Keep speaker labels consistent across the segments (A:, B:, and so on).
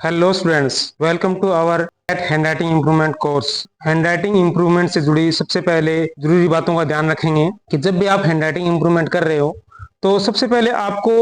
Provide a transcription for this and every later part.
A: Hello students, welcome to our handwriting improvement course. Handwriting improvement से जुड़ी सबसे पहले जरूरी बातों का ध्यान रखेंगे कि जब भी आप हैंड राइटिंग इम्प्रूवमेंट कर रहे हो तो सबसे पहले आपको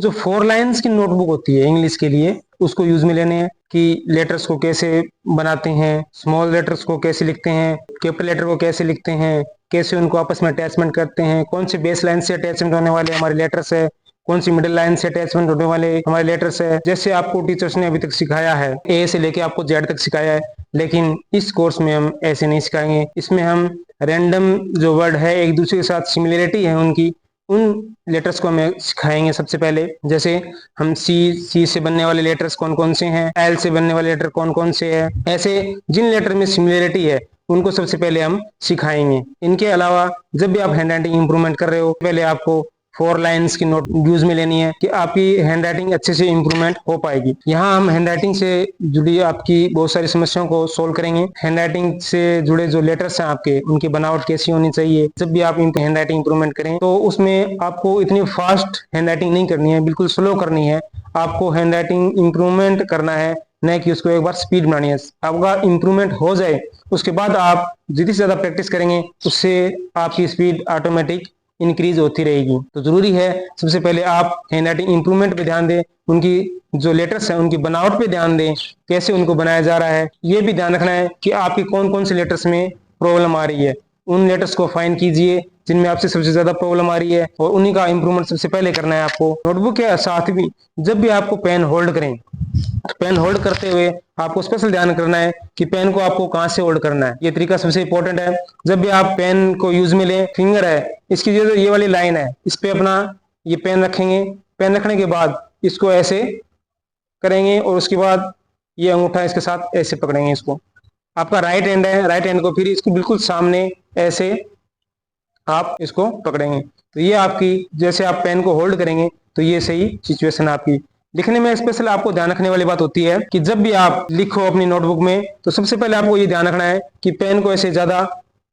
A: जो 4 लाइन्स की नोटबुक होती है इंग्लिश के लिए उसको यूज में लेने हैं कि लेटर्स को कैसे बनाते हैं, स्मॉल लेटर्स को कैसे लिखते हैं, कैपिटल लेटर को कैसे लिखते हैं, कैसे उनको आपस में अटैचमेंट करते हैं, कौन से बेस लाइन से अटैचमेंट होने वाले हमारे लेटर्स है, कौन सी मिडिल लाइन से अटैचमेंट होने वाले हमारे लेटर्स है। जैसे आपको टीचर्स ने अभी तक सिखाया है, ए से लेके आपको जेड तक सिखाया है, लेकिन इस कोर्स में हम ऐसे नहीं सिखाएंगे। इसमें हम रैंडम जो वर्ड है एक दूसरे के साथ सिमिलरिटी है उनकी, उन लेटर्स को हमें सिखाएंगे। सबसे पहले जैसे हम सी से बनने वाले लेटर्स कौन कौन से हैं, एल से बनने वाले लेटर कौन कौन से हैं, ऐसे जिन लेटर में सिमिलरिटी है उनको सबसे पहले हम सिखाएंगे। इनके अलावा जब भी आप हैंड राइटिंग इंप्रूवमेंट कर रहे हो पहले आपको 4 लाइन्स की नोट यूज में लेनी है कि आपकी हैंड राइटिंग अच्छे से इंप्रूवमेंट हो पाएगी। यहाँ हम हैंड राइटिंग से जुड़ी आपकी बहुत सारी समस्याओं को सोल्व करेंगे। हैंड राइटिंग से जुड़े जो लेटर्स हैं आपके, उनकी बनावट कैसी होनी चाहिए। जब भी आप हैंड राइटिंग इंप्रूवमेंट करें तो उसमें आपको इतनी फास्ट हैंड राइटिंग नहीं करनी है, बिल्कुल स्लो करनी है। आपको हैंड राइटिंग इंप्रूवमेंट करना है, न कि उसको एक बार स्पीड बनानी है। आपका इंप्रूवमेंट हो जाए उसके बाद आप जितनी ज्यादा प्रैक्टिस करेंगे उससे आपकी स्पीड ऑटोमेटिक इंक्रीज होती रहेगी। तो जरूरी है सबसे पहले आप हैंड राइटिंग इंप्रूवमेंट पे ध्यान दें, उनकी जो लेटर्स हैं उनकी बनावट पे ध्यान दें, कैसे उनको बनाया जा रहा है। ये भी ध्यान रखना है कि आपकी कौन कौन से लेटर्स में प्रॉब्लम आ रही है, उन लेटर्स को फाइंड कीजिए जिनमें आपसे सबसे ज्यादा प्रॉब्लम आ रही है और उन्हीं का इंप्रूवमेंट सबसे पहले करना है आपको। नोटबुक के साथ भी जब भी आपको पेन होल्ड करें, पेन होल्ड करते हुए आपको स्पेशल ध्यान करना है कि पेन को आपको कहां से होल्ड करना है। ये तरीका सबसे इंपॉर्टेंट है। जब भी आप पेन को यूज में लें, फिंगर है इसकी जो ये वाली लाइन है इस पे अपना ये पेन रखेंगे। पेन रखने के बाद इसको ऐसे करेंगे और उसके बाद ये अंगूठा इसके साथ ऐसे पकड़ेंगे। इसको आपका राइट हैंड है, राइट हैंड को फिर इसको बिल्कुल सामने ऐसे आप इसको पकड़ेंगे। तो ये आपकी जैसे आप पेन को होल्ड करेंगे तो ये सही सिचुएशन आपकी। लिखने में स्पेशल आपको ध्यान रखने वाली बात होती है कि जब भी आप लिखो अपनी नोटबुक में तो सबसे पहले आपको ये ध्यान रखना है कि पेन को ऐसे ज्यादा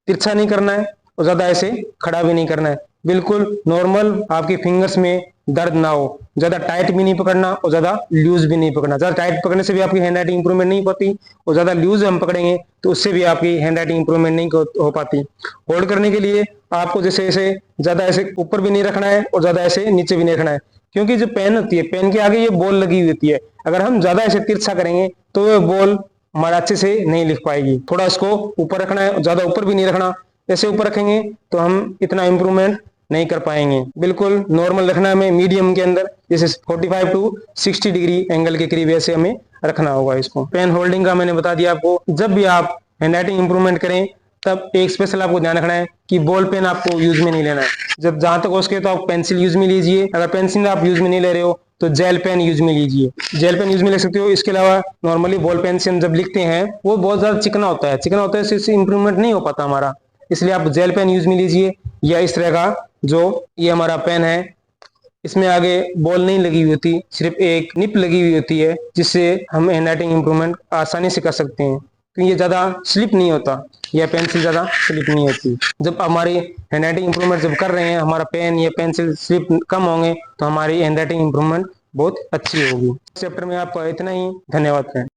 A: तिरछा नहीं करना है और ज्यादा ऐसे खड़ा भी नहीं करना है। बिल्कुल नॉर्मल आपकी फिंगर्स में दर्द ना हो, ज्यादा टाइट भी नहीं पकड़ना और ज्यादा लूज भी नहीं पकड़ना। ज्यादा टाइट पकड़ने से भी आपकी हैंड राइटिंग इंप्रूवमेंट नहीं पाती और ज्यादा लूज हम पकड़ेंगे तो उससे भी आपकी हैंड राइटिंग इंप्रूवमेंट नहीं हो पाती। होल्ड करने के लिए आपको जैसे ऐसे ज्यादा ऐसे ऊपर भी नहीं रखना है और ज्यादा ऐसे नीचे भी नहीं रखना है, क्योंकि जो पेन होती है पेन के आगे ये बॉल लगी हुई होती है। अगर हम ज्यादा ऐसे तिरछा करेंगे तो ये बॉल हमारा अच्छे से नहीं लिख पाएगी। थोड़ा इसको ऊपर रखना है, ज्यादा ऊपर भी नहीं रखना। ऐसे ऊपर रखेंगे तो हम इतना इंप्रूवमेंट नहीं कर पाएंगे। बिल्कुल नॉर्मल रखना है हमें, मीडियम के अंदर, जैसे 45 टू 60 डिग्री एंगल के करीब ऐसे हमें रखना होगा इसको। पेन होल्डिंग का मैंने बता दिया आपको। जब भी आप हैंड राइटिंग इंप्रूवमेंट करें तब एक स्पेशल आपको ध्यान रखना है कि बॉल पेन आपको यूज में नहीं लेना है। जब जहां तक हो सके तो आप पेंसिल यूज में लीजिए। अगर पेंसिल आप यूज में नहीं ले रहे हो तो जेल पेन यूज में लीजिए, जेल पेन यूज में ले सकते हो। इसके अलावा नॉर्मली बॉल पेन से हम जब लिखते हैं वो बहुत ज्यादा चिकना होता है, चिकना होता है इससे इंप्रूवमेंट नहीं हो पाता हमारा, इसलिए आप जेल पेन यूज में लीजिए। या इस तरह का जो ये हमारा पेन है इसमें आगे बॉल नहीं लगी हुई होती, सिर्फ एक निप लगी हुई होती है जिससे हम हैंड राइटिंग इंप्रूवमेंट आसानी से कर सकते हैं, क्योंकि ये ज्यादा स्लिप नहीं होता, यह पेंसिल ज्यादा स्लिप नहीं होती। जब हमारी हैंड राइटिंग इंप्रूवमेंट जब कर रहे हैं, हमारा पेन या पेंसिल स्लिप कम होंगे तो हमारी हैंड राइटिंग इंप्रूवमेंट बहुत अच्छी होगी। चैप्टर में आपका इतना ही। धन्यवाद।